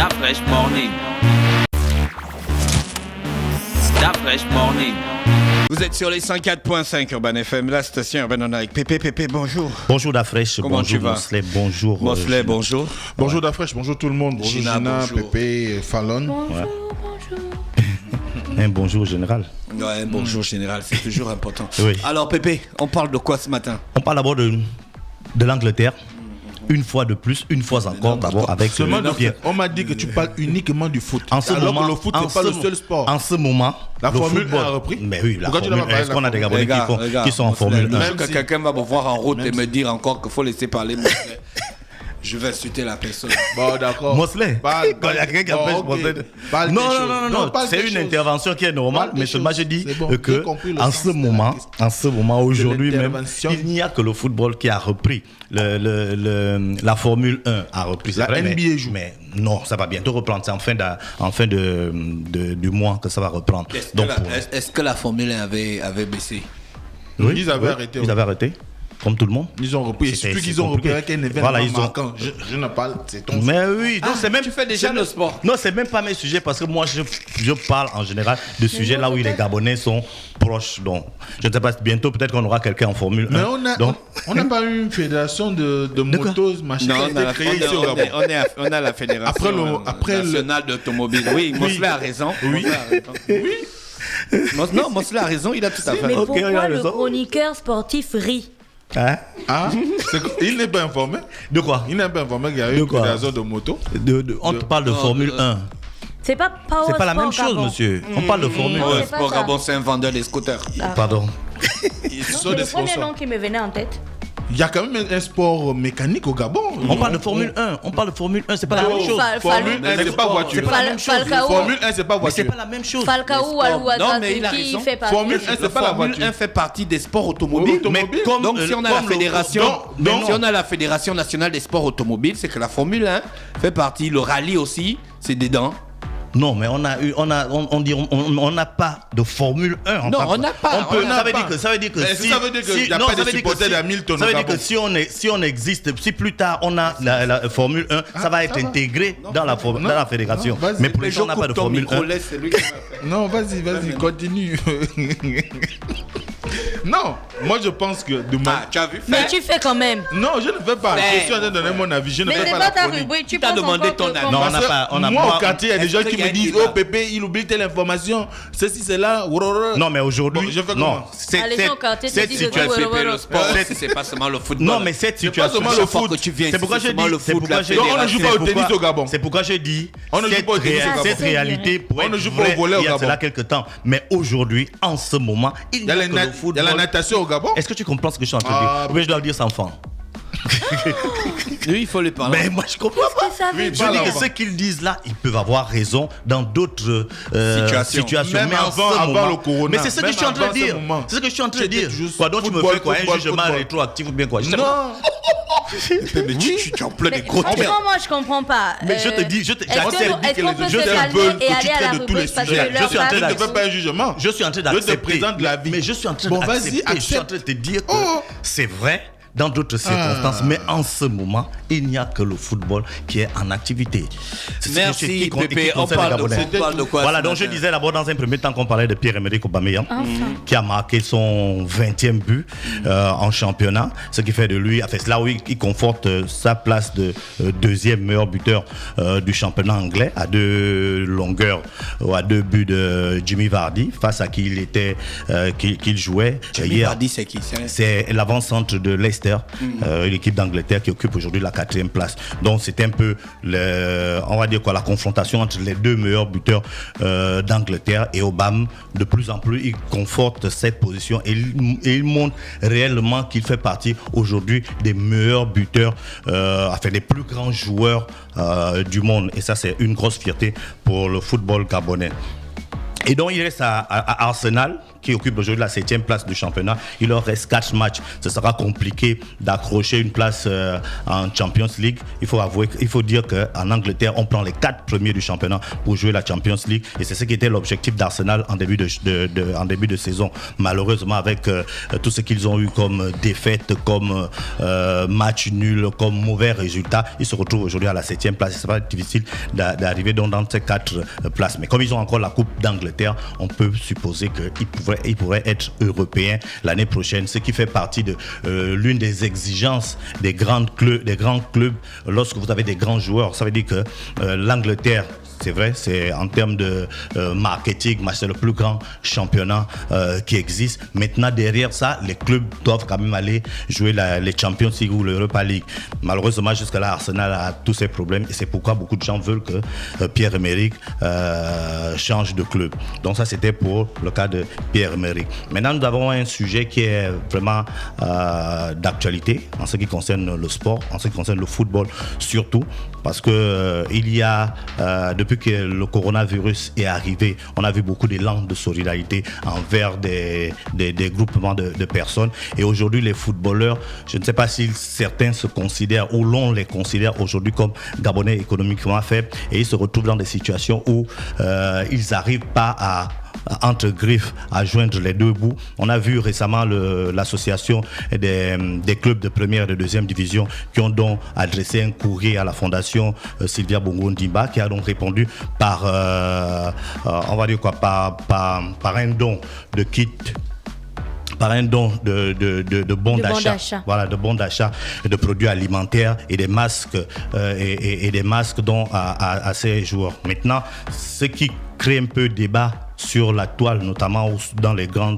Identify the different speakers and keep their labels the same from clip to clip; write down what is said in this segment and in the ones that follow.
Speaker 1: That fresh morning. That fresh morning.
Speaker 2: Vous êtes sur les 104.5 Urban FM, la station Urban On avec Pépé. Pépé, bonjour.
Speaker 3: Bonjour Dafresh,
Speaker 2: Comment
Speaker 3: bonjour
Speaker 2: tu vas?
Speaker 3: Mosley, bonjour.
Speaker 2: Mosley, bonjour.
Speaker 4: Bonjour Dafresh, bonjour tout le monde. Bonjour
Speaker 2: Gina, bonjour.
Speaker 4: Pépé, Fallon.
Speaker 5: Bonjour.
Speaker 3: Un bonjour général.
Speaker 2: Ouais, bonjour général, c'est toujours important.
Speaker 3: Oui.
Speaker 2: Alors Pépé, on parle de quoi ce matin?
Speaker 3: On parle d'abord de l'Angleterre. Une fois de plus, une fois encore, d'abord avec Pierre.
Speaker 4: On m'a dit que tu parles uniquement du foot.
Speaker 3: En ce
Speaker 4: alors
Speaker 3: moment,
Speaker 4: que le foot, c'est pas le seul sport.
Speaker 3: En ce moment,
Speaker 4: La
Speaker 3: le
Speaker 4: Formule
Speaker 3: football
Speaker 4: 1 a repris.
Speaker 3: Mais oui, la
Speaker 4: Pourquoi tu
Speaker 3: Formule
Speaker 4: n'as pas
Speaker 3: 1. Est-ce qu'on a des Gabonais qui sont en Formule 1?
Speaker 2: Même que quelqu'un va me voir en route et me dire encore qu'il faut laisser parler Mosley. Je vais insulter la personne.
Speaker 4: Bon, d'accord.
Speaker 3: Mosley.
Speaker 4: Parle,
Speaker 3: Quand il y a quelqu'un qui empêche Mosley.
Speaker 4: Parle
Speaker 3: Non,
Speaker 4: des
Speaker 3: non,
Speaker 4: choses.
Speaker 3: non,
Speaker 4: Non,
Speaker 3: non.
Speaker 4: parle
Speaker 3: C'est
Speaker 4: des
Speaker 3: une
Speaker 4: choses.
Speaker 3: intervention qui est normale,
Speaker 4: Parle des
Speaker 3: mais seulement je
Speaker 4: choses.
Speaker 3: dis
Speaker 4: C'est bon, j'ai
Speaker 3: que
Speaker 4: compris le
Speaker 3: en
Speaker 4: sens
Speaker 3: ce
Speaker 4: de la
Speaker 3: moment,
Speaker 4: question.
Speaker 3: aujourd'hui même,
Speaker 4: l'intervention.
Speaker 3: il n'y a que le football qui a repris. La Formule 1 a repris. C'est
Speaker 4: La
Speaker 3: vrai,
Speaker 4: NBA joue.
Speaker 3: Mais non, ça va bientôt reprendre. C'est en fin du mois que ça va reprendre.
Speaker 2: Est-ce que la Formule 1 avait baissé?
Speaker 3: Oui,
Speaker 4: Ils avaient arrêté.
Speaker 3: Ils avaient arrêté, comme tout le monde.
Speaker 4: Ils ont repris. Et
Speaker 3: C'était-
Speaker 4: surtout
Speaker 3: c'est
Speaker 4: qu'ils ont
Speaker 3: compliqué.
Speaker 4: repris avec un événement
Speaker 3: Voilà, ils ont-
Speaker 4: marquant. Je ne parle, c'est ton.
Speaker 3: Mais oui, donc c'est même.
Speaker 2: Tu fais déjà
Speaker 3: c'est
Speaker 2: le
Speaker 3: même-
Speaker 2: sport.
Speaker 3: Non, c'est même pas mes sujets parce que moi je parle en général de sujets là où les Gabonais sont proches. Donc, je ne sais pas, bientôt peut-être qu'on aura quelqu'un en Formule 1.
Speaker 4: Mais on n'a pas eu une fédération de
Speaker 3: quoi?
Speaker 4: motos, machin,
Speaker 2: Non,
Speaker 4: qui a
Speaker 2: on a,
Speaker 4: été créée ici au Gabon.
Speaker 2: on a la fédération nationale d'automobile. Oui, Mosley a raison.
Speaker 4: Oui.
Speaker 2: Mosley a raison, il a tout à fait
Speaker 5: Mais
Speaker 2: raison.
Speaker 3: Ok, il a
Speaker 5: pourquoi le
Speaker 3: raison.
Speaker 5: chroniqueur sportif rit?
Speaker 3: Hein?
Speaker 4: Ah, il n'est pas informé.
Speaker 3: De quoi?
Speaker 4: Il n'est pas informé qu'il y a eu
Speaker 3: De
Speaker 4: une
Speaker 3: quoi?
Speaker 4: fédération de motos.
Speaker 3: On te parle de Formule 1.
Speaker 5: C'est pas Power
Speaker 3: C'est pas la même
Speaker 5: Sport
Speaker 3: chose,
Speaker 5: Gabon.
Speaker 3: monsieur. On parle de Formule
Speaker 5: Ouais,
Speaker 3: 1.
Speaker 5: c'est pas
Speaker 2: Sport
Speaker 5: ça.
Speaker 2: Gabon, c'est un vendeur des scooters.
Speaker 3: Pardon.
Speaker 4: Ils sont
Speaker 5: C'est
Speaker 4: des
Speaker 5: le premier
Speaker 4: sponsors.
Speaker 5: nom qui me venait en tête.
Speaker 4: Il y a quand même un sport mécanique au Gabon.
Speaker 3: On parle de Formule 1. On parle de Formule 1. C'est pas la même chose.
Speaker 4: Formule 1, c'est pas voiture.
Speaker 3: C'est pas la même chose.
Speaker 5: Falcao,
Speaker 4: Formule 1, c'est pas
Speaker 3: Mais c'est
Speaker 4: voiture.
Speaker 3: pas la même chose.
Speaker 5: Falcao ou
Speaker 2: Non, mais il a
Speaker 5: qui
Speaker 2: raison.
Speaker 5: fait partie.
Speaker 4: Formule 1, c'est pas la
Speaker 2: Formule
Speaker 4: voiture.
Speaker 2: 1 fait partie des sports automobiles.
Speaker 4: Automobile.
Speaker 2: Mais donc si on a la
Speaker 3: comme le-
Speaker 2: fédération,
Speaker 4: donc-
Speaker 2: si on a la fédération nationale des sports automobiles, c'est que la Formule 1 fait partie. Le rallye aussi, c'est dedans.
Speaker 3: Non, mais on n'a pas de Formule 1.
Speaker 2: Non, on n'a pas.
Speaker 3: On peut,
Speaker 2: On
Speaker 3: ça
Speaker 2: n'a
Speaker 3: veut
Speaker 4: pas.
Speaker 3: dire que ça veut dire que
Speaker 4: Mais ça veut dire qu'il y a
Speaker 3: non,
Speaker 4: pas
Speaker 3: ça
Speaker 4: de
Speaker 3: veut dire que
Speaker 4: supporters
Speaker 3: si-
Speaker 4: d'Hamilton
Speaker 3: Ça
Speaker 4: au
Speaker 3: veut dire
Speaker 4: Gabon.
Speaker 3: que si on existe, si plus tard on a la Formule 1, ça va être intégré dans la fédération.
Speaker 4: Non, vas-y.
Speaker 3: Mais pour l'instant, on n'a pas de Formule 1.
Speaker 2: C'est lui qui m'a fait.
Speaker 4: Non, vas-y, continue. Non, moi je pense que de
Speaker 2: Ah, tu as vu
Speaker 5: Mais
Speaker 2: faire?
Speaker 5: tu fais quand même.
Speaker 4: Non, je ne fais pas.
Speaker 2: Mais-
Speaker 4: Je suis en train de donner mon avis. Je ne
Speaker 5: Mais
Speaker 4: fais
Speaker 5: c'est
Speaker 4: pas
Speaker 5: pas
Speaker 4: la
Speaker 5: ta
Speaker 4: chronique.
Speaker 5: rubrique. Tu
Speaker 2: t'as
Speaker 5: penses
Speaker 2: demandé
Speaker 5: encore
Speaker 2: ton
Speaker 5: que
Speaker 2: avis.
Speaker 5: comme-
Speaker 3: Non,
Speaker 4: Parce que moi,
Speaker 3: moi,
Speaker 4: au quartier, il y a des
Speaker 2: est-ce
Speaker 4: gens
Speaker 2: qu'il
Speaker 4: qui
Speaker 2: y a
Speaker 4: me
Speaker 2: un
Speaker 4: disent
Speaker 2: débat?
Speaker 4: oh Pépé, il oublie telle information. Ceci, c'est là.
Speaker 3: Non, mais aujourd'hui,
Speaker 4: Bon, je fais
Speaker 3: non.
Speaker 4: comment?
Speaker 3: C'est-
Speaker 5: Ah, les
Speaker 3: c'est-
Speaker 5: gens au quartier te
Speaker 3: cette
Speaker 5: disent
Speaker 3: situation.
Speaker 5: ouais,
Speaker 2: Pépé, le sport,
Speaker 3: Cette-
Speaker 2: c'est pas seulement le football.
Speaker 3: Non, mais cette situation.
Speaker 4: seulement le
Speaker 2: Chaque fois
Speaker 4: foot.
Speaker 2: que tu viens
Speaker 3: C'est pourquoi
Speaker 2: ici,
Speaker 3: je
Speaker 2: seulement
Speaker 3: dis.
Speaker 2: le
Speaker 3: C'est
Speaker 2: foot,
Speaker 3: pourquoi
Speaker 2: la
Speaker 3: je dis.
Speaker 4: Donc, on ne joue pas au
Speaker 3: c'est
Speaker 4: tennis
Speaker 3: pourquoi-
Speaker 4: au Gabon.
Speaker 3: C'est pourquoi je dis.
Speaker 4: On ne joue pas au tennis au Gabon.
Speaker 3: Cette réalité pour
Speaker 4: On ne
Speaker 3: être
Speaker 4: joue pas au
Speaker 3: vraie,
Speaker 4: volley au
Speaker 3: il y a
Speaker 4: Gabon.
Speaker 3: cela quelques temps. Mais aujourd'hui, en ce moment, il
Speaker 4: Il
Speaker 3: n'y
Speaker 4: y
Speaker 3: a
Speaker 4: a
Speaker 3: que
Speaker 4: la
Speaker 3: le
Speaker 4: il y a la
Speaker 3: football.
Speaker 4: natation au Gabon.
Speaker 3: Est-ce que tu comprends ce que je suis en train de
Speaker 4: Ah,
Speaker 3: dire? Ou bien je dois le dire sans enfant.
Speaker 2: Lui, il faut les parler.
Speaker 3: Mais moi, je comprends pas.
Speaker 5: Qu'est-ce que ça veut
Speaker 4: Oui,
Speaker 5: dire?
Speaker 3: Je dis
Speaker 4: Voilà,
Speaker 3: que
Speaker 4: on va.
Speaker 3: ce qu'ils disent là, ils peuvent avoir raison dans d'autres situations.
Speaker 4: Même
Speaker 3: mais en
Speaker 4: avant-
Speaker 3: ce
Speaker 4: avant
Speaker 3: moment,
Speaker 4: le corona.
Speaker 3: Mais c'est ce que
Speaker 4: Même
Speaker 3: je suis en train de
Speaker 4: avant ce
Speaker 3: dire.
Speaker 4: moment.
Speaker 3: C'est ce que je suis en train de
Speaker 4: C'était
Speaker 3: dire.
Speaker 4: juste
Speaker 3: Quoi, donc tu me
Speaker 4: football,
Speaker 3: fais quoi? Un
Speaker 4: football,
Speaker 3: jugement
Speaker 4: football.
Speaker 3: rétroactif ou bien quoi? Je sais pas.
Speaker 4: Non.
Speaker 2: Mais tu emploies des
Speaker 5: Mais
Speaker 2: gros termes.
Speaker 5: franchement, moi, je comprends pas.
Speaker 3: Mais je te dis,
Speaker 5: Est-ce
Speaker 3: j'accepte
Speaker 5: qu'on peut
Speaker 4: je
Speaker 5: se
Speaker 4: te
Speaker 5: calmer
Speaker 4: veux que
Speaker 5: et
Speaker 4: tu
Speaker 5: aller à la
Speaker 4: traites de tous les
Speaker 5: rubrique parce que
Speaker 4: sujets.
Speaker 5: l'heure
Speaker 3: Je suis en train
Speaker 4: Je
Speaker 5: passe.
Speaker 4: ne fais pas un jugement.
Speaker 3: Je suis en train
Speaker 4: Je te
Speaker 3: d'accepter.
Speaker 4: présente la vie.
Speaker 3: Mais je suis en train
Speaker 4: Bon,
Speaker 3: d'accepter.
Speaker 4: vas-y,
Speaker 3: Je suis en train de te dire que
Speaker 4: Oh.
Speaker 3: c'est vrai dans d'autres circonstances. Mais en ce moment, il n'y a que le football qui est en activité. C'est ce que
Speaker 2: Merci,
Speaker 3: qui
Speaker 2: Pépé. On
Speaker 3: concerne les
Speaker 2: parle de
Speaker 3: Gabonais.
Speaker 2: foot, on parle de quoi
Speaker 3: Voilà,
Speaker 2: ce
Speaker 3: donc je
Speaker 2: matin?
Speaker 3: disais d'abord dans un premier temps qu'on parlait de Pierre-Emerick Aubameyang, qui a marqué son 20e but en championnat, ce qui fait de lui, enfin, c'est là où il conforte sa place de deuxième meilleur buteur du championnat anglais, à 2 longueurs, ou à 2 buts de Jimmy Vardy, face à qui qu'il jouait
Speaker 2: Jimmy
Speaker 3: hier.
Speaker 2: Vardy, c'est qui?
Speaker 3: C'est l'avant-centre de Leicester, l'équipe d'Angleterre qui occupe aujourd'hui la 4e place. Donc c'est un peu, on va dire quoi, la confrontation entre les 2 meilleurs buteurs d'Angleterre, et Aubame, de plus en plus, il conforte cette position et il montre réellement qu'il fait partie aujourd'hui des meilleurs buteurs, enfin des plus grands joueurs du monde. Et ça, c'est une grosse fierté pour le football gabonais. Et donc il reste à Arsenal qui occupent aujourd'hui la 7e place du championnat, il leur reste 4 matchs. Ce sera compliqué d'accrocher une place en Champions League. Il faut dire qu'en Angleterre, on prend les 4 premiers du championnat pour jouer la Champions League. Et c'est ce qui était l'objectif d'Arsenal en début de saison. Malheureusement, avec tout ce qu'ils ont eu comme défaite, comme match nul, comme mauvais résultat, ils se retrouvent aujourd'hui à la 7e place. C'est pas difficile d'arriver dans ces 4 places. Mais comme ils ont encore la Coupe d'Angleterre, on peut supposer qu'ils pourraient être européens l'année prochaine, ce qui fait partie de l'une des exigences des grands clubs. Lorsque vous avez des grands joueurs, ça veut dire que l'Angleterre, c'est vrai, c'est en termes de marketing, c'est le plus grand championnat qui existe. Maintenant, derrière ça, les clubs doivent quand même aller jouer les Champions League ou l'Europa League. Malheureusement, jusque-là, Arsenal a tous ces problèmes et c'est pourquoi beaucoup de gens veulent que Pierre-Emerick change de club. Donc ça, c'était pour le cas de Pierre-Emerick. Maintenant, nous avons un sujet qui est vraiment d'actualité en ce qui concerne le sport, en ce qui concerne le football surtout, parce que il y a depuis que le coronavirus est arrivé, on a vu beaucoup d'élan de solidarité envers des groupements de personnes. Et aujourd'hui, les footballeurs, je ne sais pas si certains se considèrent ou l'on les considère aujourd'hui comme Gabonais économiquement faibles, et ils se retrouvent dans des situations où ils n'arrivent pas à entre griffes à joindre les deux bouts. On a vu récemment l'association des clubs de première et de deuxième division qui ont donc adressé un courrier à la fondation Sylvia Bongo Ndimba, qui a donc répondu par on va dire quoi, par un don de kit, par un don de bons d'achat, voilà, de bons d'achat de produits alimentaires et des masques et des masques dont à ces joueurs. Maintenant, ce qui crée un peu débat sur la toile, notamment dans les grands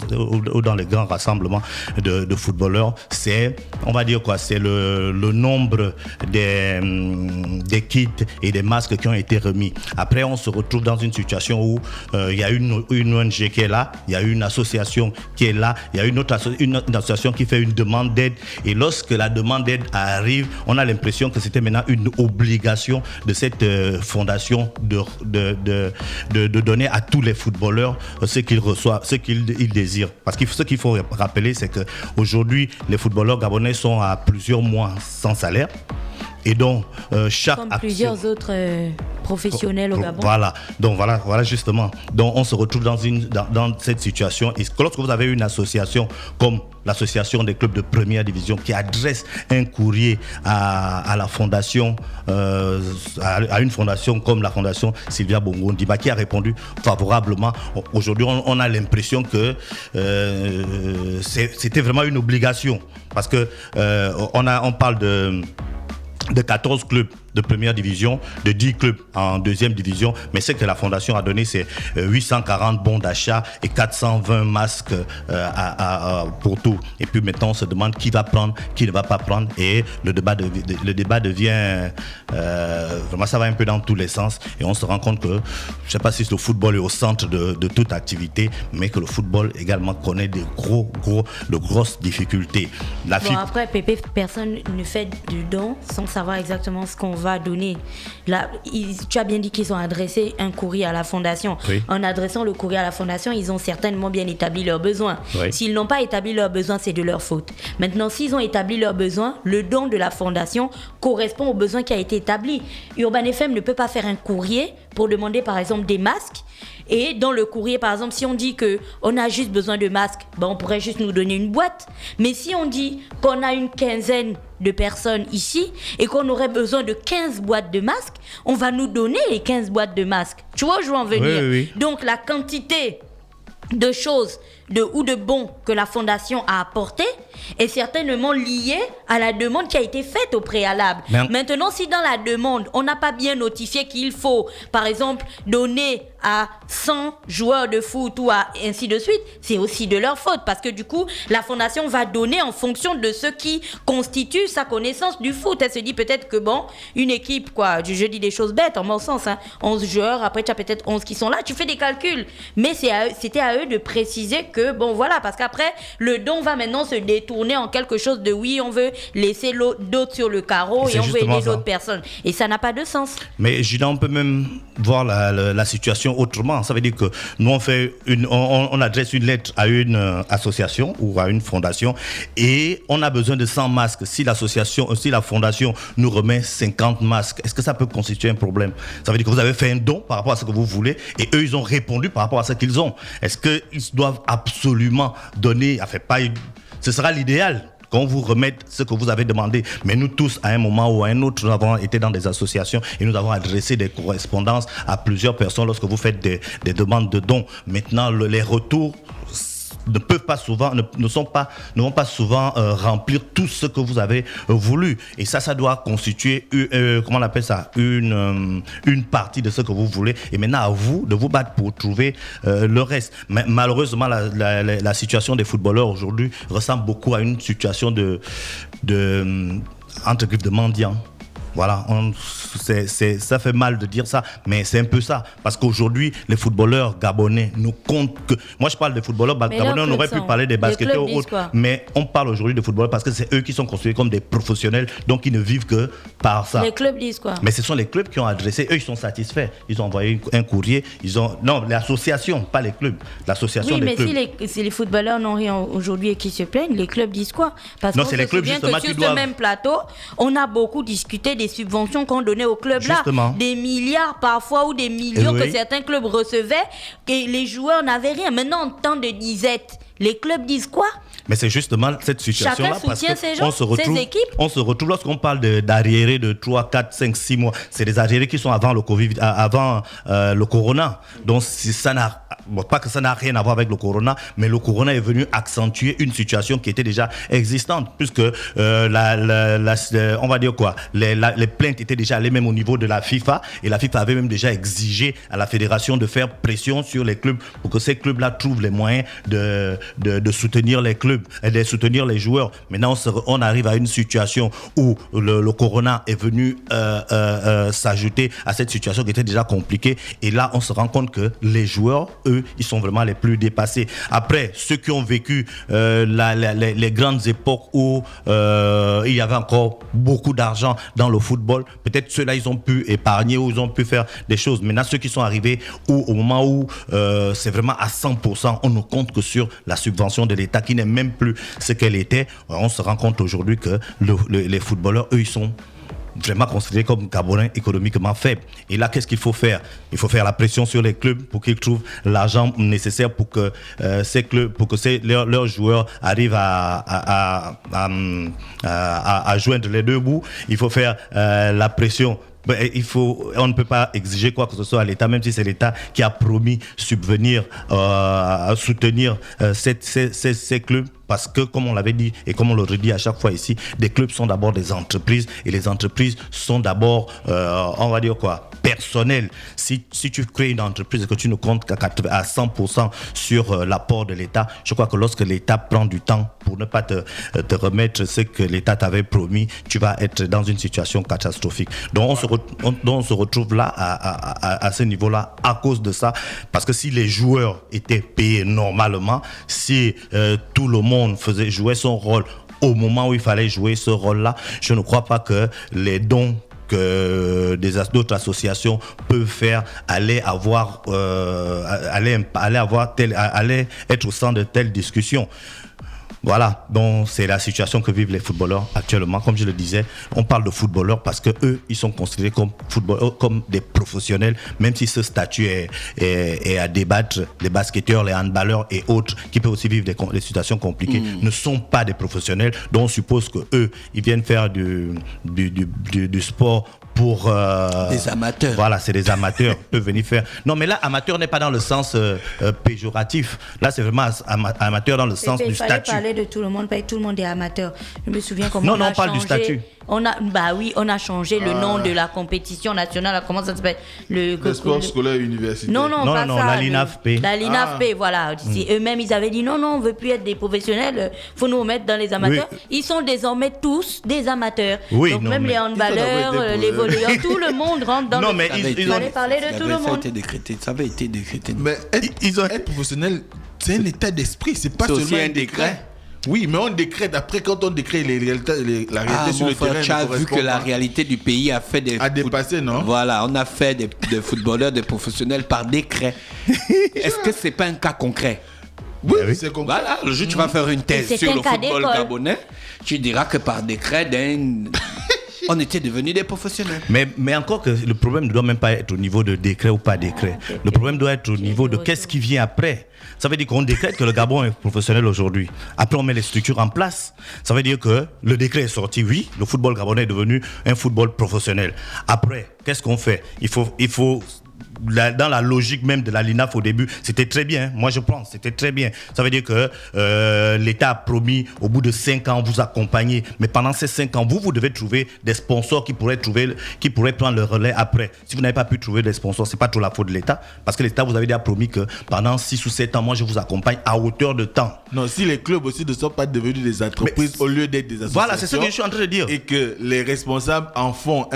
Speaker 3: rassemblements de footballeurs, c'est, on va dire quoi, c'est le nombre des kits et des masques qui ont été remis. Après, on se retrouve dans une situation où il y a une ONG qui est là, il y a une association qui est là, il y a une association qui fait une demande d'aide, et lorsque la demande d'aide arrive, on a l'impression que c'était maintenant une obligation de cette fondation de donner à tous les footballeurs ce qu'ils reçoivent, ce qu'ils désirent. Parce que ce qu'il faut rappeler, c'est qu'aujourd'hui, les footballeurs gabonais sont à plusieurs mois sans salaire. Et donc, chaque
Speaker 5: comme plusieurs autres professionnels au Gabon.
Speaker 3: Voilà. Donc, voilà justement. Donc, on se retrouve dans cette situation. Et lorsque vous avez une association comme l'association des clubs de première division qui adresse un courrier à la fondation, à une fondation comme la fondation Sylvia Bongo Ndimba, qui a répondu favorablement. Aujourd'hui, on a l'impression que c'était vraiment une obligation. Parce que on parle de 14 clubs de première division, de 10 clubs en deuxième division, mais ce que la fondation a donné, c'est 840 bons d'achat et 420 masques pour tout. Et puis maintenant, on se demande qui va prendre, qui ne va pas prendre, et le débat devient vraiment, ça va un peu dans tous les sens, et on se rend compte que, je ne sais pas si le football est au centre de toute activité, mais que le football également connaît de grosses difficultés.
Speaker 5: Après, Pépé, personne ne fait du don sans savoir exactement ce qu'on va donner. Là, tu as bien dit qu'ils ont adressé un courrier à la fondation. Oui. En adressant le courrier à la fondation, ils ont certainement bien établi leurs besoins. Oui. S'ils n'ont pas établi leurs besoins, c'est de leur faute. Maintenant, s'ils ont établi leurs besoins, le don de la fondation correspond aux besoins qui a été établi. Urban FM ne peut pas faire un courrier pour demander par exemple des masques, et dans le courrier par exemple, si on dit qu'on a juste besoin de masques, on pourrait juste nous donner une boîte. Mais si on dit qu'on a une quinzaine de personnes ici et qu'on aurait besoin de 15 boîtes de masques, on va nous donner les 15 boîtes de masques. Tu vois où je veux en venir? Oui. Donc la quantité de choses ou de bons que la fondation a apporté est certainement liée à la demande qui a été faite au préalable. Maintenant, si dans la demande, on n'a pas bien notifié qu'il faut, par exemple, donner à 100 joueurs de foot ou ainsi de suite, c'est aussi de leur faute, parce que du coup, la fondation va donner en fonction de ce qui constitue sa connaissance du foot. Elle se dit peut-être que une équipe, je dis des choses bêtes en mon sens, 11 joueurs, après tu as peut-être 11 qui sont là, tu fais des calculs. Mais c'était à eux de préciser que que, bon, voilà, parce qu'après, le don va maintenant se détourner en quelque chose de oui, on veut laisser d'autres sur le carreau et on veut aider d'autres personnes. Et ça n'a pas de sens.
Speaker 3: Mais Gina, on peut même voir la situation autrement. Ça veut dire que nous, on adresse une lettre à une association ou à une fondation et on a besoin de 100 masques. Si la fondation nous remet 50 masques, est-ce que ça peut constituer un problème? Ça veut dire que vous avez fait un don par rapport à ce que vous voulez et eux, ils ont répondu par rapport à ce qu'ils ont. Est-ce qu'ils doivent absolument donner, ce sera l'idéal qu'on vous remette ce que vous avez demandé. Mais nous tous, à un moment ou à un autre, nous avons été dans des associations et nous avons adressé des correspondances à plusieurs personnes lorsque vous faites des demandes de dons. Maintenant, les retours ne vont pas souvent remplir tout ce que vous avez voulu. Et ça doit constituer, comment on appelle ça, une partie de ce que vous voulez. Et maintenant, à vous de vous battre pour trouver le reste. Mais malheureusement, la situation des footballeurs aujourd'hui ressemble beaucoup à une situation de entre griffes de mendiants. Voilà, ça fait mal de dire ça, mais c'est un peu ça. Parce qu'aujourd'hui, les footballeurs gabonais nous comptent que... Moi, je parle des footballeurs gabonais, on aurait pu parler des basketteurs ou autres. Mais on parle aujourd'hui des footballeurs parce que c'est eux qui sont considérés comme des professionnels, donc ils ne vivent que par ça.
Speaker 5: Les clubs disent quoi?
Speaker 3: Mais ce sont les clubs qui ont adressé, eux, ils sont satisfaits. Ils ont envoyé un courrier, non, l'association, pas les clubs. L'association des clubs.
Speaker 5: Oui, mais si les footballeurs n'ont rien aujourd'hui et qui se plaignent, les clubs disent quoi? Parce
Speaker 3: non, c'est les clubs justement
Speaker 5: que sur ce même plateau, on a beaucoup discuté des subventions qu'on donnait aux clubs
Speaker 3: justement.
Speaker 5: Là, des milliards parfois ou des millions que certains clubs recevaient et les joueurs n'avaient rien. Maintenant, en temps de disette, les clubs disent quoi?
Speaker 3: Mais c'est justement cette situation-là parce qu'on se retrouve lorsqu'on parle d'arriérés de 3, 4, 5, 6 mois. C'est des arriérés qui sont avant le Covid, avant le Corona. Donc pas que ça n'a rien à voir avec le Corona, mais le Corona est venu accentuer une situation qui était déjà existante puisque on va dire quoi, les plaintes étaient déjà allées même au niveau de la FIFA et la FIFA avait même déjà exigé à la fédération de faire pression sur les clubs pour que ces clubs-là trouvent les moyens de soutenir les clubs et de soutenir les joueurs. Maintenant, on arrive à une situation où le Corona est venu s'ajouter à cette situation qui était déjà compliquée. Et là, on se rend compte que les joueurs, eux, ils sont vraiment les plus dépassés. Après, ceux qui ont vécu les grandes époques où il y avait encore beaucoup d'argent dans le football, peut-être ceux-là, ils ont pu épargner ou ils ont pu faire des choses. Maintenant, ceux qui sont arrivés au moment où c'est vraiment à 100%, on ne compte que sur la subvention de l'État qui n'est même plus ce qu'elle était. On se rend compte aujourd'hui que les footballeurs, eux, ils sont vraiment considérés comme Gabonais économiquement faibles. Et là, qu'est-ce qu'il faut faire? Il faut faire la pression sur les clubs pour qu'ils trouvent l'argent nécessaire pour que ces clubs, leurs joueurs arrivent à joindre les deux bouts. Il faut faire la pression. On ne peut pas exiger quoi que ce soit à l'État, même si c'est l'État qui a promis subvenir, soutenir ces clubs. Parce que, comme on l'avait dit et comme on le redit à chaque fois ici, des clubs sont d'abord des entreprises et les entreprises sont d'abord, on va dire quoi, personnelles. Si tu crées une entreprise et que tu ne comptes qu'à 100% sur l'apport de l'État, je crois que lorsque l'État prend du temps pour ne pas te remettre ce que l'État t'avait promis, tu vas être dans une situation catastrophique. Donc on se retrouve là à ce niveau-là à cause de ça. Parce que si les joueurs étaient payés normalement, si tout le monde jouait son rôle au moment où il fallait jouer ce rôle-là, je ne crois pas que les dons que d'autres associations peuvent faire allaient être au centre de telles discussions. Voilà, donc c'est la situation que vivent les footballeurs actuellement. Comme je le disais, on parle de footballeurs parce que eux, ils sont considérés comme des professionnels, même si ce statut est à débattre. Les basketteurs, les handballeurs et autres qui peuvent aussi vivre des situations compliquées ne sont pas des professionnels. Donc on suppose que eux, ils viennent faire du sport pour
Speaker 2: des amateurs.
Speaker 3: Voilà, c'est des amateurs qui peuvent venir faire. Non, mais là, amateur n'est pas dans le sens péjoratif. Là, c'est vraiment amateur dans le sens du statut.
Speaker 5: Il fallait parler de tout le monde, parce que tout le monde est amateur. Je me souviens comment
Speaker 3: on a parle changé. Du statut.
Speaker 5: On a changé le nom de la compétition nationale. Comment ça s'appelle?
Speaker 4: Le sport scolaire universitaire.
Speaker 5: Non, pas ça.
Speaker 3: La LINAFP.
Speaker 5: La LINAFP, voilà. Eux-mêmes, ils avaient dit non, on ne veut plus être des professionnels. Il faut nous remettre dans les amateurs. Oui. Ils sont désormais tous des amateurs. Oui, donc même les handballeurs, les volleyeurs, tout le monde rentre dans
Speaker 3: il
Speaker 5: fallait parler de tout le monde.
Speaker 2: Ça avait été décrété.
Speaker 4: Mais être professionnel, C'est un état d'esprit, c'est pas
Speaker 2: aussi
Speaker 4: seulement
Speaker 2: un décret.
Speaker 4: Oui, mais on décrète. Après, quand on décrète la réalité sur le terrain,
Speaker 2: tu as vu que la réalité du pays a fait des...
Speaker 4: A dépassé, non?
Speaker 2: Voilà, on a fait des footballeurs, des professionnels par décret. Est-ce que c'est pas un cas concret?
Speaker 4: Oui, c'est concret.
Speaker 2: Voilà, le jour où tu vas faire une thèse
Speaker 5: c'est
Speaker 2: sur
Speaker 5: un
Speaker 2: le
Speaker 5: cas
Speaker 2: football
Speaker 5: d'école.
Speaker 2: gabonais, tu diras que par décret, on était devenus des professionnels.
Speaker 3: Mais encore que le problème ne doit même pas être au niveau de décret ou pas décret. Le problème doit être au niveau de qu'est-ce qui vient après. Ça veut dire qu'on décrète que le Gabon est professionnel aujourd'hui. Après, on met les structures en place. Ça veut dire que le décret est sorti, oui, le football gabonais est devenu un football professionnel. Après, qu'est-ce qu'on fait ? Il faut dans la logique même de la LINAF au début, c'était très bien. Moi, je pense, c'était très bien. Ça veut dire que l'État a promis au bout de 5 ans vous accompagner. Mais pendant ces 5 ans, vous devez trouver des sponsors qui pourraient prendre le relais après. Si vous n'avez pas pu trouver des sponsors, c'est pas trop la faute de l'État. Parce que l'État vous avait déjà promis que pendant 6 ou 7 ans, moi, je vous accompagne à hauteur de temps.
Speaker 4: Non, si les clubs aussi ne sont pas devenus des entreprises au lieu d'être des associations.
Speaker 3: Voilà, c'est ce que je suis en train de dire.
Speaker 4: Et que les responsables en font,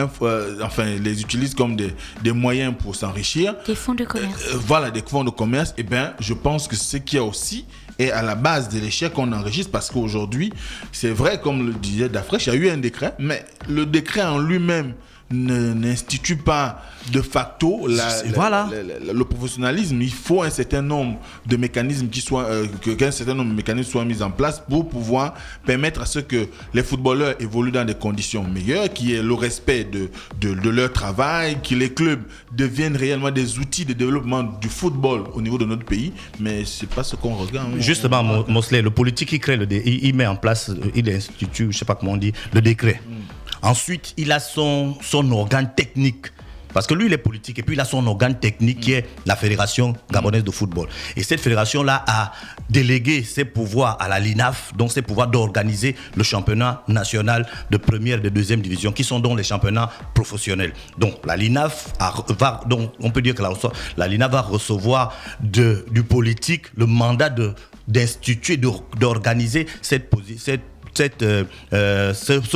Speaker 4: les utilisent comme des moyens pour s'enrichir.
Speaker 5: Des fonds de commerce.
Speaker 4: Voilà, des fonds de commerce. Eh bien, je pense que ce qu'il y a aussi est à la base de l'échec qu'on enregistre, parce qu'aujourd'hui, c'est vrai, comme le disait Dafresh, il y a eu un décret, mais le décret en lui-même n'institue pas de facto le professionnalisme. Il faut un certain nombre de mécanismes qu'un certain nombre de mécanismes soient mis en place pour pouvoir permettre à ce que les footballeurs évoluent dans des conditions meilleures, qu'il y ait le respect de leur travail, que les clubs deviennent réellement des outils de développement du football au niveau de notre pays. Mais c'est pas ce qu'on regarde.
Speaker 3: Justement, Mosley, le politique il met en place, il institue, je sais pas comment on dit, le décret. Ensuite, il a son organe technique. Parce que lui, il est politique et puis il a son organe technique qui est la Fédération gabonaise de football. Et cette fédération-là a délégué ses pouvoirs à la LINAF, donc ses pouvoirs d'organiser le championnat national de première et de deuxième division, qui sont donc les championnats professionnels. Donc la LINAF on peut dire que la LINAF va recevoir du politique le mandat d'instituer, d'organiser ce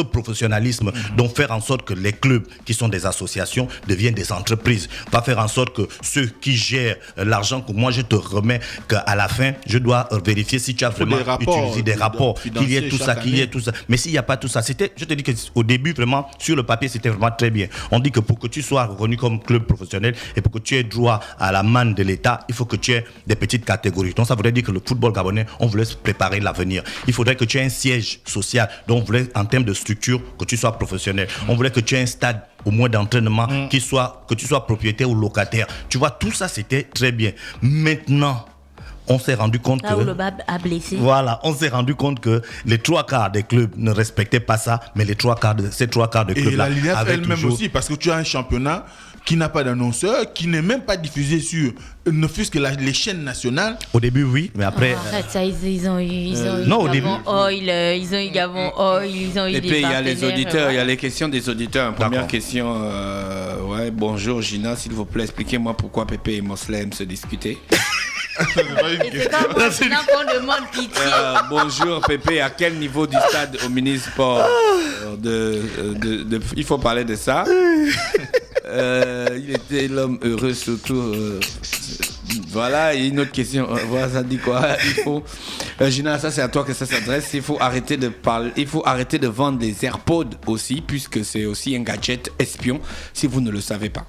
Speaker 3: professionnalisme, donc faire en sorte que les clubs qui sont des associations deviennent des entreprises, va faire en sorte que ceux qui gèrent l'argent que moi je te remets, qu'à la fin je dois vérifier si tu as vraiment utilisé des rapports, qu'il y ait tout ça, mais s'il n'y a pas tout ça, je te dis qu'au début vraiment sur le papier c'était vraiment très bien. On dit que pour que tu sois reconnu comme club professionnel et pour que tu aies droit à la manne de l'État, il faut que tu aies des petites catégories. Donc ça voudrait dire que le football gabonais, on voulait se préparer l'avenir. Il faudrait que tu aies un siège social. Donc on voulait en termes de structure que tu sois professionnel. On voulait que tu aies un stade au moins d'entraînement, que tu sois propriétaire ou locataire. Tu vois, tout ça c'était très bien. Maintenant, on s'est rendu compte
Speaker 5: là où le bab a blessé.
Speaker 3: Voilà, on s'est rendu compte que les 3/4 des clubs ne respectaient pas ça, mais ces 3/4 de clubs-là.
Speaker 4: Et la LINAF
Speaker 3: avaient
Speaker 4: elle-même
Speaker 3: toujours...
Speaker 4: aussi, parce que tu as un championnat qui n'a pas d'annonceur, qui n'est même pas diffusé sur, ne fût-ce que les chaînes nationales.
Speaker 3: Au début, oui, mais après...
Speaker 5: Arrête ça, ils ont eu
Speaker 3: non, au début...
Speaker 5: ils ont eu Gabon Oil, ils ont eu
Speaker 2: et
Speaker 5: des
Speaker 2: puis il y a les
Speaker 5: partenaires,
Speaker 2: auditeurs, il y a les questions des auditeurs. Première
Speaker 3: D'accord.
Speaker 2: question, bonjour Gina, s'il vous plaît, expliquez-moi pourquoi Pépé et Mosley aiment se discuter.
Speaker 5: Et c'est comme maintenant qu'on demande pitié.
Speaker 2: Bonjour Pépé, à quel niveau du stade au Minisport il faut parler de ça. Il était l'homme heureux surtout. Voilà, et une autre question. Voilà, ça dit quoi? Gina, ça c'est à toi que ça s'adresse. Il faut arrêter de vendre des AirPods aussi, puisque c'est aussi un gadget espion, si vous ne le savez pas.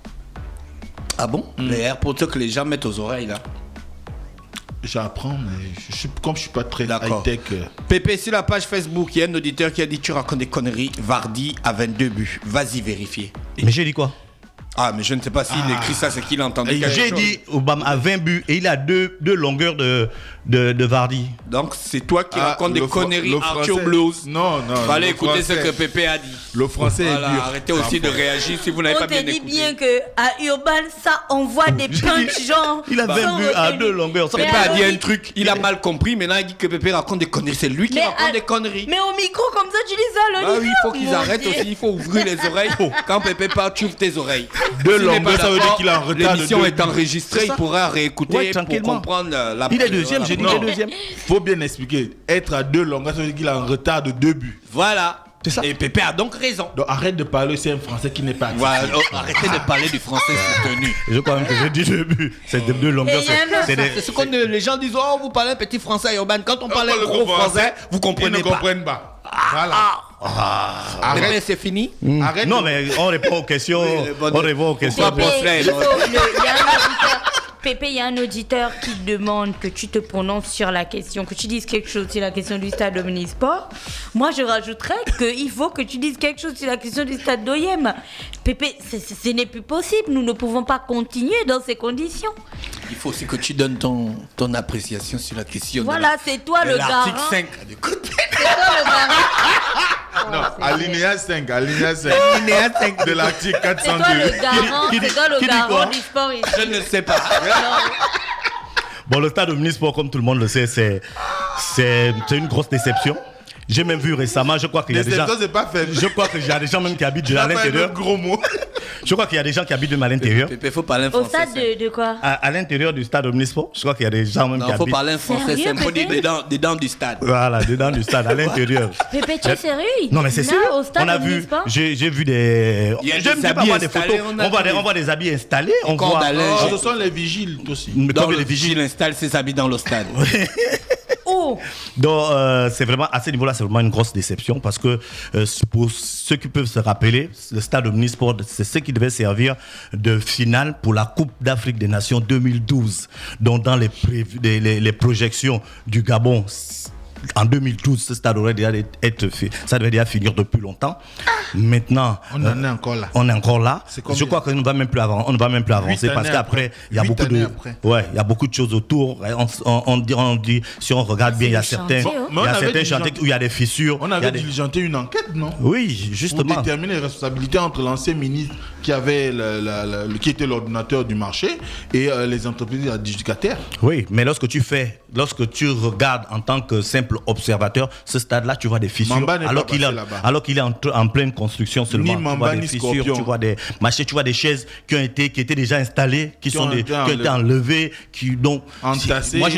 Speaker 2: Ah bon? Les AirPods, ceux que les gens mettent aux oreilles là.
Speaker 4: J'apprends, mais comme je suis pas très high-tech.
Speaker 2: Pépé, sur la page Facebook, il y a un auditeur qui a dit tu racontes des conneries. Vardy a 22 buts. Vas-y vérifier.
Speaker 3: Mais j'ai dit quoi?
Speaker 2: Ah, mais je ne sais pas s'il écrit ça, c'est qu'il a entendu quelque
Speaker 3: J'ai
Speaker 2: chose.
Speaker 3: dit Obama a 20 buts et il a deux longueurs de Vardy.
Speaker 2: Donc c'est toi qui racontes des conneries,
Speaker 4: le
Speaker 2: Arthur
Speaker 4: français-
Speaker 2: Blues.
Speaker 4: Non.
Speaker 2: Fallait
Speaker 4: le
Speaker 2: écouter ce
Speaker 4: français-
Speaker 2: que Pépé a dit.
Speaker 4: Le français est dur.
Speaker 2: Arrêtez aussi de réagir si vous n'avez
Speaker 5: On
Speaker 2: pas bien
Speaker 5: te dit
Speaker 2: écouté.
Speaker 5: bien que à Urban, ça envoie des punch genre.
Speaker 3: Il a 20 buts à 2 longueurs. Ça
Speaker 5: Mais
Speaker 2: Pépé a dit
Speaker 5: alors,
Speaker 2: un truc, il a mal compris, maintenant il dit que Pépé raconte des conneries. C'est lui qui raconte des conneries.
Speaker 5: Mais au micro comme ça, tu dis ça,
Speaker 2: Ah
Speaker 5: l'auditeur.
Speaker 2: oui, il faut qu'ils
Speaker 5: Mon
Speaker 2: arrêtent
Speaker 5: Dieu.
Speaker 2: aussi, il faut ouvrir les oreilles. Quand Pépé parle, tu ouvres tes oreilles.
Speaker 3: Deux
Speaker 2: S'il n'est
Speaker 3: longueurs,
Speaker 2: pas
Speaker 3: ça veut dire
Speaker 2: d'accord,
Speaker 3: qu'il est en retard de
Speaker 2: l'émission
Speaker 3: 2
Speaker 2: est
Speaker 3: buts.
Speaker 2: enregistrée,
Speaker 3: C'est
Speaker 2: il
Speaker 3: ça.
Speaker 2: pourra réécouter
Speaker 3: Ouais,
Speaker 2: pour
Speaker 3: tranquillement.
Speaker 2: comprendre la...
Speaker 3: Il est deuxième,
Speaker 2: voilà.
Speaker 3: j'ai dit
Speaker 4: Non.
Speaker 3: il est deuxième.
Speaker 4: Faut bien expliquer. Être à 2 longueurs, ça veut dire qu'il est en retard de 2 buts.
Speaker 2: Voilà.
Speaker 3: C'est ça.
Speaker 2: Et Pépé a donc raison.
Speaker 4: Donc arrête de parler, c'est un français qui n'est pas actif.
Speaker 2: Voilà, arrêtez de parler du français soutenu.
Speaker 3: Je crois même que j'ai dit au début, c'est de deux longueurs.
Speaker 2: C'est ce que les gens disent, oh, vous parlez un petit français urbain. Quand on parle un gros français, vous comprenez
Speaker 4: Ils ne
Speaker 2: pas.
Speaker 4: comprennent pas. Voilà.
Speaker 2: Pépé,
Speaker 4: Arrête.
Speaker 2: c'est fini.
Speaker 4: Arrête.
Speaker 3: Non, mais on répond aux questions.
Speaker 2: bonne-
Speaker 3: On répond aux questions.
Speaker 2: Pépé,
Speaker 5: Pépé, il y a un auditeur qui demande que tu te prononces sur la question, que tu dises quelque chose sur la question du stade Omnisport. Moi, je rajouterais qu'il faut que tu dises quelque chose sur la question du stade d'Oyem. Pépé, ce n'est plus possible. Nous ne pouvons pas continuer dans ces conditions.
Speaker 2: Il faut aussi que tu donnes ton appréciation sur la question.
Speaker 5: Voilà, c'est toi le
Speaker 2: l'article
Speaker 5: garant.
Speaker 2: 5. Écoute,
Speaker 5: C'est toi le garant.
Speaker 4: Non, alinéa 5
Speaker 2: alinéa 5
Speaker 4: de l'article
Speaker 5: C'est toi
Speaker 4: 402.
Speaker 5: le garant.
Speaker 3: Qui dit-
Speaker 5: C'est toi le
Speaker 3: qui dit quoi
Speaker 5: garant du sport ici.
Speaker 2: je ne sais pas.
Speaker 3: Bon, le stade Omnisport, comme tout le monde le sait, c'est une grosse déception. J'ai même vu récemment, je crois qu'il y a des gens.
Speaker 4: C'est pas fait.
Speaker 3: Je crois qu'il y a des gens même qui habitent à
Speaker 4: Pas un
Speaker 3: l'intérieur.
Speaker 4: gros mot.
Speaker 3: Je crois qu'il y a des gens qui habitent même à l'intérieur.
Speaker 2: Pépé, il faut parler un
Speaker 5: Au
Speaker 2: français.
Speaker 5: stade de quoi?
Speaker 3: À l'intérieur du stade Omnisport, je crois qu'il y a des gens même
Speaker 2: Non,
Speaker 3: qui
Speaker 2: il faut
Speaker 3: habitent.
Speaker 2: parler un français.
Speaker 5: Sérieux,
Speaker 2: C'est un peu
Speaker 5: Pépé
Speaker 2: dedans du stade.
Speaker 3: Voilà, dedans du stade, à l'intérieur.
Speaker 5: Pépé, tu es sérieux?
Speaker 3: Non, mais c'est
Speaker 5: Là,
Speaker 3: sûr.
Speaker 5: Au stade
Speaker 3: On a vu,
Speaker 5: Omnisport?
Speaker 3: j'ai vu des.
Speaker 2: Il y a
Speaker 3: Je
Speaker 2: des
Speaker 3: ne dis pas
Speaker 2: habits
Speaker 3: voir des
Speaker 2: installés,
Speaker 3: photos.
Speaker 2: on a
Speaker 3: On voit des habits installés. On
Speaker 2: cordes
Speaker 3: voit.
Speaker 2: à linge.
Speaker 4: Ce sont les vigiles aussi.
Speaker 3: Mais
Speaker 2: Dans
Speaker 3: comme
Speaker 2: le
Speaker 3: les vigiles.
Speaker 2: vigile installe ses habits dans le stade.
Speaker 5: Oh!
Speaker 3: Donc, c'est vraiment, à ce niveau-là, c'est vraiment une grosse déception parce que pour ceux qui peuvent se rappeler, le stade Omnisport, c'est ce qui devait servir de finale pour la Coupe d'Afrique des Nations 2012. Donc, dans les projections du Gabon, en 2012, ce stade aurait déjà être fait. Ça devait déjà finir depuis longtemps. Maintenant,
Speaker 4: On en est encore là.
Speaker 3: on est encore là.
Speaker 4: C'est combien?
Speaker 3: Je crois qu'on ne va même plus avancer. On ne va même plus avancer parce
Speaker 4: années
Speaker 3: qu'après,
Speaker 4: après.
Speaker 3: il y a
Speaker 4: 8
Speaker 3: beaucoup
Speaker 4: années
Speaker 3: de,
Speaker 4: après.
Speaker 3: ouais, il y a beaucoup de choses autour. On dit, si on regarde bien, il y a
Speaker 5: C'est le
Speaker 3: certains,
Speaker 5: chantier, hein.
Speaker 4: Mais on
Speaker 3: il y a
Speaker 4: avait
Speaker 3: certains
Speaker 4: diligenté-
Speaker 3: chantiers où il y a des fissures.
Speaker 4: On
Speaker 3: il y a
Speaker 4: avait
Speaker 3: des-
Speaker 4: diligenté une enquête, non?
Speaker 3: Oui,
Speaker 4: Pour
Speaker 3: justement.
Speaker 4: déterminer les responsabilités entre l'ancien ministre qui avait qui était l'ordinateur du marché et les entreprises adjudicataires.
Speaker 3: Oui, mais lorsque tu regardes en tant que simple observateur, ce stade-là, tu vois des fissures.
Speaker 4: Mamba n'est
Speaker 3: alors
Speaker 4: pas
Speaker 3: qu'il est,
Speaker 4: passé là-bas.
Speaker 3: alors qu'il est en pleine construction seulement.
Speaker 4: Ni
Speaker 3: Tu
Speaker 4: Mamba,
Speaker 3: vois des
Speaker 4: ni
Speaker 3: fissures,
Speaker 4: Scorpion.
Speaker 3: tu vois des machins, tu vois des chaises qui étaient déjà installées, qui ont été enlevées,
Speaker 4: Entassées,
Speaker 3: moi,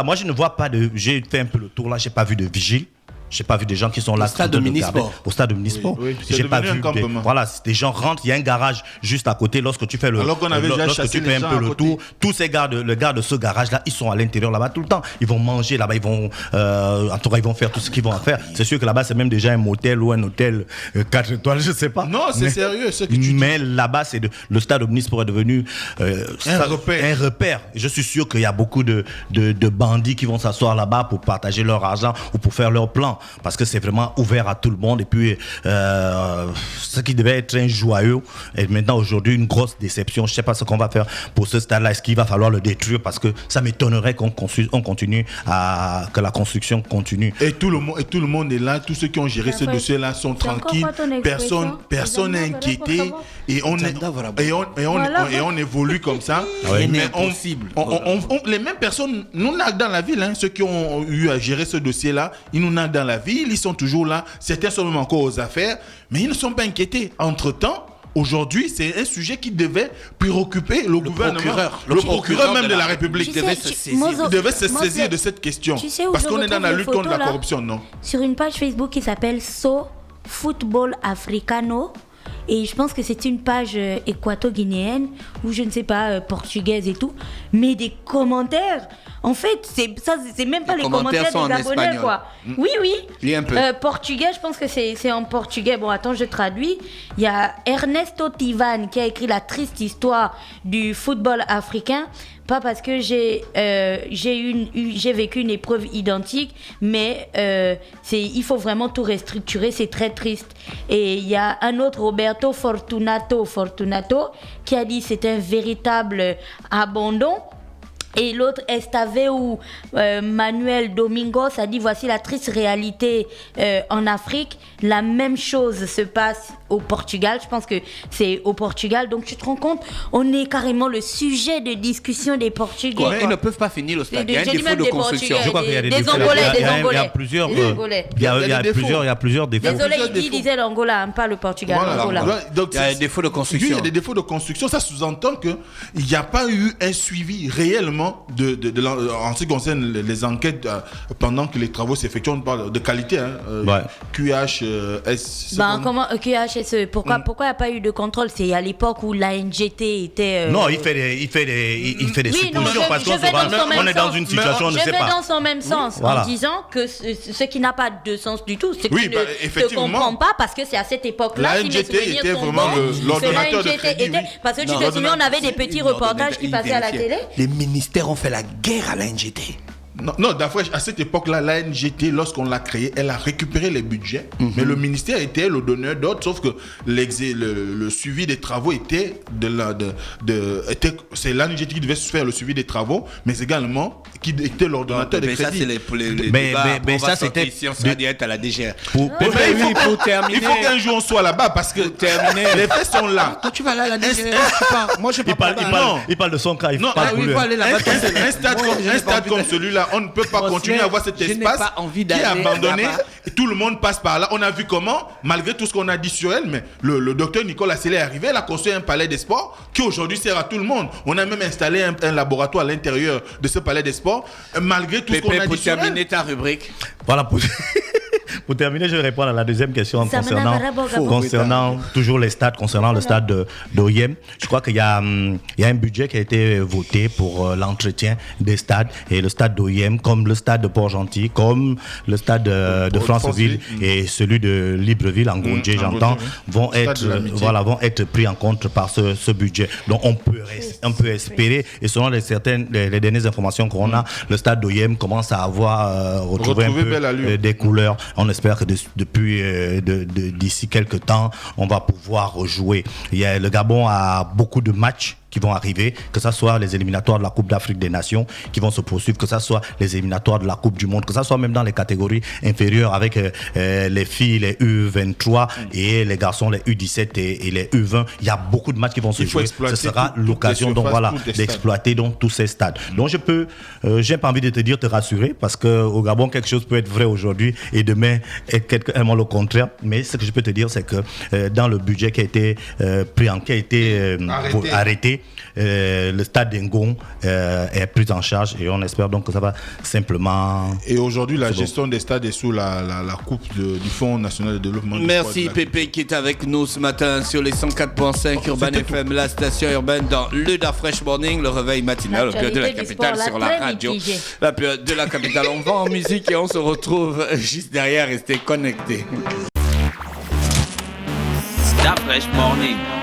Speaker 3: moi, je ne vois pas de. J'ai fait un peu le tour là, j'ai pas vu de vigile. J'ai pas vu des gens qui sont là.
Speaker 2: Au stade
Speaker 3: en train de
Speaker 2: Omnisport.
Speaker 3: garder. Au stade Omnisport.
Speaker 4: Oui, oui, c'est
Speaker 3: J'ai pas
Speaker 4: devenu
Speaker 3: vu.
Speaker 4: un campement.
Speaker 3: Voilà, des gens rentrent, il y a un garage juste à côté. Lorsque tu fais
Speaker 4: Alors qu'on avait déjà
Speaker 3: lorsque
Speaker 4: chassé
Speaker 3: tu fais
Speaker 4: les
Speaker 3: un
Speaker 4: gens
Speaker 3: peu
Speaker 4: à
Speaker 3: le
Speaker 4: côté.
Speaker 3: tour, tous ces gars de ce garage là, ils sont à l'intérieur là-bas tout le temps. Ils vont manger là-bas, ils vont en tout cas ils vont faire tout ce qu'ils vont faire. C'est sûr que là-bas c'est même déjà un motel ou un hôtel 4 étoiles, je sais pas.
Speaker 4: Non, c'est sérieux ce que tu dis.
Speaker 3: Mais là-bas, le stade Omnisport est devenu
Speaker 4: repère.
Speaker 3: un repère. Et je suis sûr qu'il y a beaucoup de bandits qui vont s'asseoir là-bas pour partager leur argent ou pour faire leur plan. Parce que c'est vraiment ouvert à tout le monde. Et puis, ce qui devait être un joyeux est maintenant aujourd'hui une grosse déception. Je ne sais pas ce qu'on va faire pour ce stade-là. Est-ce qu'il va falloir le détruire? Parce que ça m'étonnerait qu'on continue que la construction continue.
Speaker 4: Et tout le monde est là. Tous ceux qui ont géré ce dossier-là sont tranquilles.
Speaker 5: encore quoi ton expression?
Speaker 4: Personne n'est inquiété. Et on évolue comme ça.
Speaker 2: Oui.
Speaker 4: Mais
Speaker 2: Impossible.
Speaker 4: les mêmes personnes nous naguent dans la ville. Hein. Ceux qui ont eu à gérer ce dossier-là, ils nous naguent dans la ville. Ils sont toujours là. Certains sont même encore aux affaires. Mais ils ne sont pas inquiétés. Entre-temps, aujourd'hui, c'est un sujet qui devait préoccuper le gouvernement. Le procureur même de la République
Speaker 5: Tu sais,
Speaker 4: devait se saisir. Il devait se saisir de cette question.
Speaker 5: Tu sais où
Speaker 4: Parce
Speaker 5: je
Speaker 4: qu'on est dans la
Speaker 5: retrouve
Speaker 4: lutte
Speaker 5: les
Speaker 4: contre la
Speaker 5: photos, là?
Speaker 4: corruption, non?
Speaker 5: Sur une page Facebook qui s'appelle So Football Africano. Et je pense que c'est une page équato-guinéenne ou je ne sais pas, portugaise et tout. Mais des commentaires, en fait, c'est même pas les commentaires
Speaker 2: sont
Speaker 5: des
Speaker 2: en
Speaker 5: abonnés,
Speaker 2: espagnol.
Speaker 5: quoi. Oui, oui.
Speaker 2: Lis un peu.
Speaker 5: Portugais, je pense que c'est en portugais. Bon, attends, je traduis. Il y a Ernesto Tivan qui a écrit la triste histoire du football africain. Pas parce que j'ai vécu une épreuve identique, mais il faut vraiment tout restructurer, c'est très triste. Et il y a un autre, Roberto Fortunato, qui a dit c'est un véritable abandon. Et l'autre, Estaveu Manuel Domingos, a dit voici la triste réalité en Afrique. La même chose se passe au Portugal. Je pense que c'est au Portugal. Donc tu te rends compte, on est carrément le sujet de discussion des Portugais.
Speaker 2: Ouais, ils ne peuvent pas finir le stade. Il y a un
Speaker 5: J'ai dit
Speaker 2: défaut
Speaker 5: même
Speaker 2: de
Speaker 5: des
Speaker 2: construction.
Speaker 5: Portugais.
Speaker 3: Je crois qu'il y a des
Speaker 5: Des
Speaker 3: défauts.
Speaker 5: Angolais,
Speaker 3: Il y a
Speaker 5: Angolais.
Speaker 3: plusieurs.
Speaker 5: Des Angolais.
Speaker 3: Il y a plusieurs défauts.
Speaker 5: Désolé,
Speaker 4: plusieurs
Speaker 5: il disait l'Angola, hein, pas le Portugal.
Speaker 4: Voilà.
Speaker 5: l'Angola.
Speaker 4: Donc,
Speaker 2: Il y a des défauts de construction.
Speaker 4: Il y a des défauts de construction. Ça sous-entend qu'il n'y a pas eu un suivi réellement également en ce qui concerne les enquêtes pendant que les travaux s'effectuent, on parle de qualité, QHS.
Speaker 5: Comment QHS, pourquoi il n'y a pas eu de contrôle? C'est à l'époque où la NGT était...
Speaker 3: Non, il fait des suppositions parce qu'on est dans une situation, on ne sait pas.
Speaker 5: Je vais dans son même sens, en disant que ce qui n'a pas de sens du tout, c'est que je ne comprends pas, parce que c'est à cette époque-là,
Speaker 4: la NGT était vraiment l'ordonnateur de crédit.
Speaker 5: Parce que tu te souviens, on avait des petits reportages qui passaient à la télé.
Speaker 2: Les ministères ont fait la guerre à la NGT.
Speaker 4: Non, d'Afresh, à cette époque-là, la NGT, lorsqu'on l'a créée, elle a récupéré les budgets, mais le ministère était le donneur d'ordre, sauf que le suivi des travaux était c'est la NGT qui devait faire le suivi des travaux, mais également qui était l'ordonnateur des crédits.
Speaker 2: Mais ça, c'était direct à la DGR.
Speaker 4: Pour terminer, il faut qu'un jour on soit là-bas, parce que les faits sont là.
Speaker 2: Toi, tu vas là à la DGR, moi je parle pas.
Speaker 3: Il parle de son cas, il
Speaker 2: faut aller là-bas.
Speaker 4: Un stade comme celui-là, on ne peut pas continuer à avoir cet espace qui est abandonné. Tout le monde passe par là. On a vu comment, malgré tout ce qu'on a dit sur elle, mais le docteur Nicolas Assélé est arrivé, elle a construit un palais des sports qui aujourd'hui sert à tout le monde. On a même installé un laboratoire à l'intérieur de ce palais des sports, malgré tout ce qu'on a dit sur elle.
Speaker 2: Pour terminer ta rubrique.
Speaker 3: Voilà, pour terminer, je vais répondre à la deuxième question concernant toujours les stades, concernant le stade d'OIM. Je crois qu'il y a un budget qui a été voté pour l'entretien des stades, et le stade d'OIM, comme le stade de Port-Gentil, comme le stade de Franceville et celui de Libreville, en Gondé, j'entends, vont être pris en compte par ce budget. Donc on peut espérer, et selon les dernières informations qu'on a, le stade d'OIM commence à avoir retrouvé un peu des couleurs. On espère que d'ici quelques temps, on va pouvoir rejouer. Le Gabon a beaucoup de matchs qui vont arriver, que ce soit les éliminatoires de la Coupe d'Afrique des Nations qui vont se poursuivre, que ce soit les éliminatoires de la Coupe du Monde, que ce soit même dans les catégories inférieures avec les filles, les U23 et les garçons, les U17 et les U20. Il y a beaucoup de matchs qui vont se jouer. Ce sera l'occasion d'exploiter tous ces stades. Donc j'ai pas envie de te rassurer, parce qu'au Gabon, quelque chose peut être vrai aujourd'hui et demain le contraire. Mais ce que je peux te dire, c'est que dans le budget qui a été arrêté, le stade d'Engon est pris en charge, et on espère donc que ça va simplement...
Speaker 4: Et aujourd'hui, la gestion des stades est sous la coupe du Fonds national de développement.
Speaker 2: Merci Pépé qui est avec nous ce matin sur les 104.5 Urban FM, la station urbaine dans le Fresh Morning, le réveil matinal, la période de la capitale sur la radio. La période de la capitale, on va en musique et on se retrouve juste derrière, restez connectés.
Speaker 1: Fresh Morning.